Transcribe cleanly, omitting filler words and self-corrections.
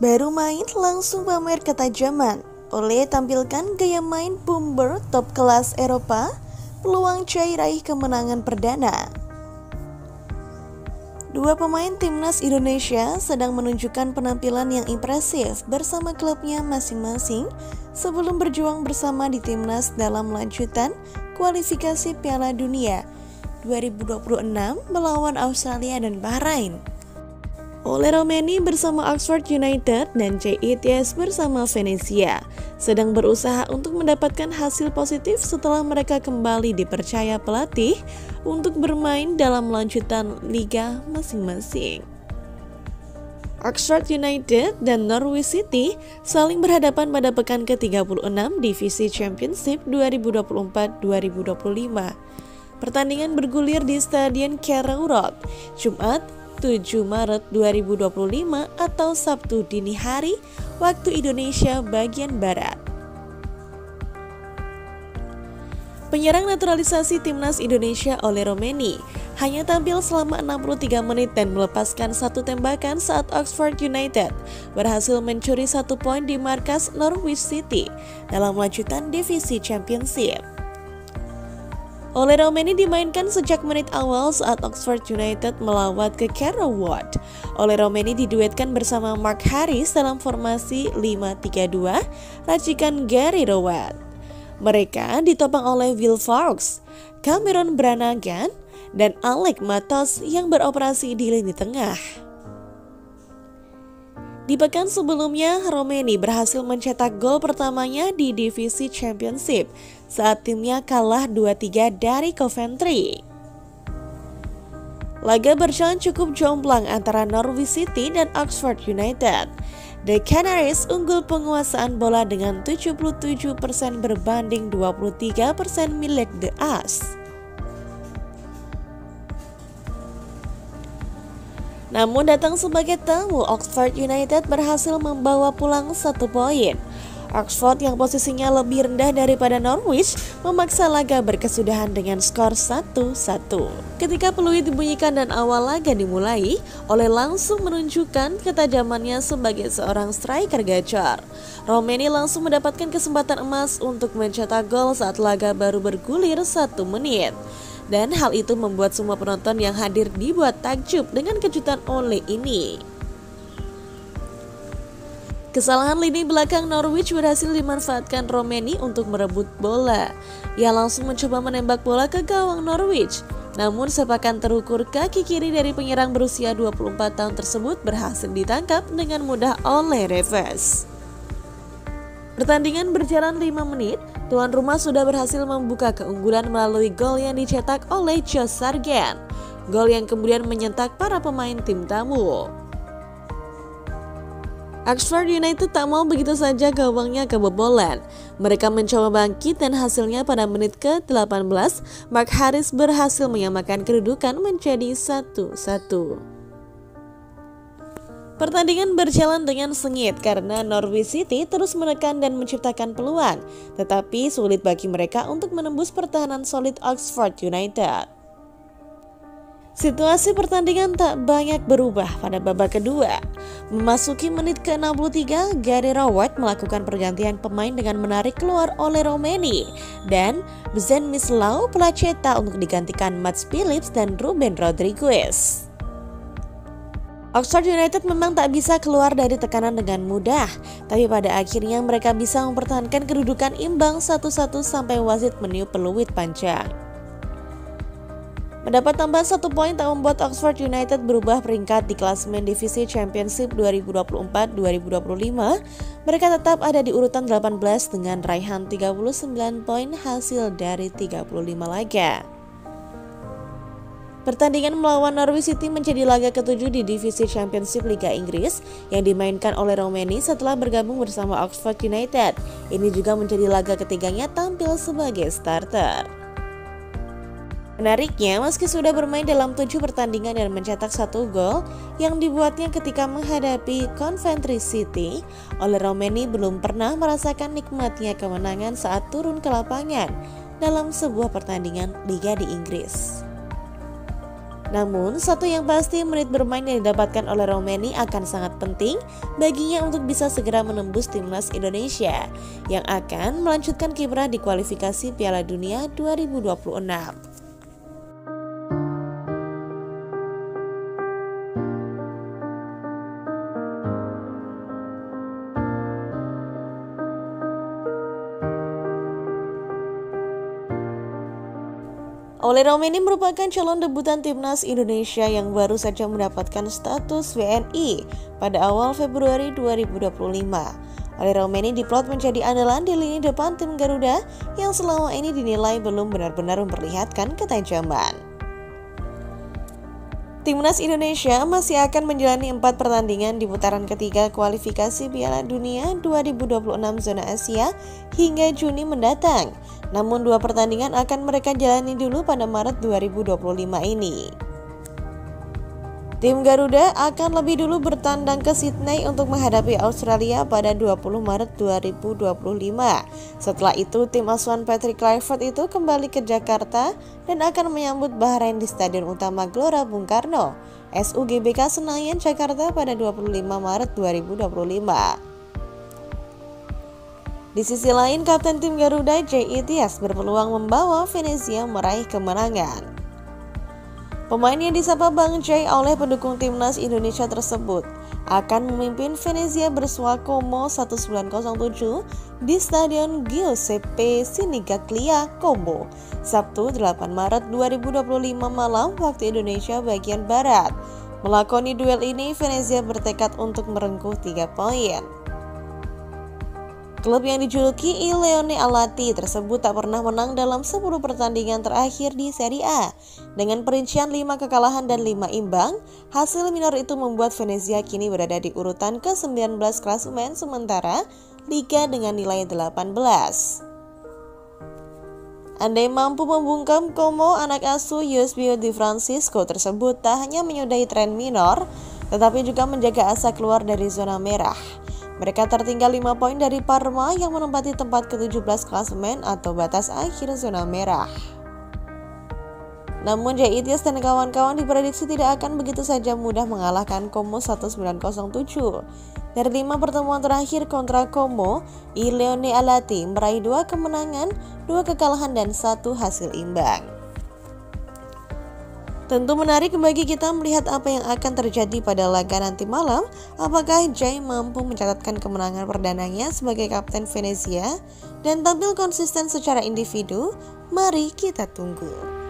Baru main langsung pamer ketajaman. Ole tampilkan gaya main bomber top kelas Eropa, peluang Chai raih kemenangan perdana. Dua pemain timnas Indonesia sedang menunjukkan penampilan yang impresif bersama klubnya masing-masing sebelum berjuang bersama di timnas dalam lanjutan kualifikasi Piala Dunia 2026 melawan Australia dan Bahrain. Ole Romeni bersama Oxford United dan JETS bersama Venezia sedang berusaha untuk mendapatkan hasil positif setelah mereka kembali dipercaya pelatih untuk bermain dalam lanjutan liga masing-masing. Oxford United dan Norwich City saling berhadapan pada pekan ke-36 Divisi Championship 2024-2025. Pertandingan bergulir di Stadion Carrow Road, Jumat 7 Maret 2025 atau Sabtu dini hari waktu Indonesia bagian Barat. Penyerang naturalisasi timnas Indonesia Ole Romeni hanya tampil selama 63 menit dan melepaskan satu tembakan saat Oxford United berhasil mencuri 1 poin di markas Norwich City dalam lanjutan Divisi Championship. Ole Romeni dimainkan sejak menit awal saat Oxford United melawat ke Carrow Road. Ole Romeni diduetkan bersama Mark Harris dalam formasi 5-3-2 racikan Gary Rowett. Mereka ditopang oleh Will Fox, Cameron Brannagan, dan Alec Matos yang beroperasi di lini tengah. Di pekan sebelumnya, Romeni berhasil mencetak gol pertamanya di Divisi Championship saat timnya kalah 2-3 dari Coventry. Laga berjalan cukup jomplang antara Norwich City dan Oxford United. The Canaries unggul penguasaan bola dengan 77% berbanding 23% milik The As. Namun datang sebagai tamu, Oxford United berhasil membawa pulang 1 poin. Oxford yang posisinya lebih rendah daripada Norwich memaksa laga berkesudahan dengan skor 1-1. Ketika peluit dibunyikan dan awal laga dimulai, Ole langsung menunjukkan ketajamannya sebagai seorang striker gacor. Romeni langsung mendapatkan kesempatan emas untuk mencetak gol saat laga baru bergulir 1 menit. Dan hal itu membuat semua penonton yang hadir dibuat takjub dengan kejutan Ole ini. Kesalahan lini belakang Norwich berhasil dimanfaatkan Romeni untuk merebut bola. Ia langsung mencoba menembak bola ke gawang Norwich. Namun sepakan terukur kaki kiri dari penyerang berusia 24 tahun tersebut berhasil ditangkap dengan mudah oleh Reves. Pertandingan berjalan 5 menit, tuan rumah sudah berhasil membuka keunggulan melalui gol yang dicetak oleh Josh Sargent. Gol yang kemudian menyentak para pemain tim tamu. Oxford United tak mau begitu saja gawangnya kebobolan. Mereka mencoba bangkit dan hasilnya pada menit ke-18, Mark Harris berhasil menyamakan kedudukan menjadi 1-1. Pertandingan berjalan dengan sengit karena Norwich City terus menekan dan menciptakan peluang, tetapi sulit bagi mereka untuk menembus pertahanan solid Oxford United. Situasi pertandingan tak banyak berubah pada babak kedua. Memasuki menit ke-63, Gary Rowett melakukan pergantian pemain dengan menarik keluar Ole Romeni dan Przemysław Placeta untuk digantikan Mats Phillips dan Ruben Rodriguez. Oxford United memang tak bisa keluar dari tekanan dengan mudah, tapi pada akhirnya mereka bisa mempertahankan kedudukan imbang 1-1 sampai wasit meniup peluit panjang. Mendapat tambahan 1 poin tak membuat Oxford United berubah peringkat di klasemen Divisi Championship 2024-2025. Mereka tetap ada di urutan 18 dengan raihan 39 poin hasil dari 35 laga. Pertandingan melawan Norwich City menjadi laga ke-7 di Divisi Championship Liga Inggris yang dimainkan oleh Romeni setelah bergabung bersama Oxford United. Ini juga menjadi laga ketiganya tampil sebagai starter. Menariknya, meski sudah bermain dalam 7 pertandingan dan mencetak 1 gol yang dibuatnya ketika menghadapi Coventry City, Ole Romeni belum pernah merasakan nikmatnya kemenangan saat turun ke lapangan dalam sebuah pertandingan Liga di Inggris. Namun, satu yang pasti menit bermain yang didapatkan oleh Romeni akan sangat penting baginya untuk bisa segera menembus timnas Indonesia yang akan melanjutkan kiprah di kualifikasi Piala Dunia 2026. Ole Romeni merupakan calon debutan timnas Indonesia yang baru saja mendapatkan status WNI pada awal Februari 2025. Ole Romeni diplot menjadi andalan di lini depan tim Garuda yang selama ini dinilai belum benar-benar memperlihatkan ketajaman. Timnas Indonesia masih akan menjalani 4 pertandingan di putaran ketiga kualifikasi Piala Dunia 2026 zona Asia hingga Juni mendatang. Namun 2 pertandingan akan mereka jalani dulu pada Maret 2025 ini. Tim Garuda akan lebih dulu bertandang ke Sydney untuk menghadapi Australia pada 20 Maret 2025. Setelah itu, tim asuhan Patrick Kluivert itu kembali ke Jakarta dan akan menyambut Bahrain di Stadion Utama Gelora Bung Karno, SUGBK Senayan, Jakarta pada 25 Maret 2025. Di sisi lain, Kapten tim Garuda J.I. Tyas berpeluang membawa Venezia meraih kemenangan. Pemain yang disapa Bang Jai oleh pendukung timnas Indonesia tersebut akan memimpin Venezia bersuah Como 1907 di Stadion Giuseppe Sinigaglia, Como, Sabtu 8 Maret 2025 malam waktu Indonesia bagian Barat. Melakoni duel ini, Venezia bertekad untuk merengkuh 3 poin. Klub yang dijuluki Il Leone Alati tersebut tak pernah menang dalam 10 pertandingan terakhir di Serie A. Dengan perincian 5 kekalahan dan 5 imbang, hasil minor itu membuat Venezia kini berada di urutan ke-19 klasemen sementara Liga dengan nilai 18. Andai mampu membungkam Como, anak asuh Eusebio Di Francisco tersebut tak hanya menyudahi tren minor, tetapi juga menjaga asa keluar dari zona merah. Mereka tertinggal 5 poin dari Parma yang menempati tempat ke-17 klasemen atau batas akhir zona merah. Namun J.I. Tyas dan kawan-kawan diprediksi tidak akan begitu saja mudah mengalahkan Como 1907. Dari 5 pertemuan terakhir kontra Como, Il Leone Alati meraih 2 kemenangan, 2 kekalahan dan 1 hasil imbang. Tentu menarik bagi kita melihat apa yang akan terjadi pada laga nanti malam. Apakah Jai mampu mencatatkan kemenangan perdananya sebagai kapten Venezia dan tampil konsisten secara individu? Mari kita tunggu.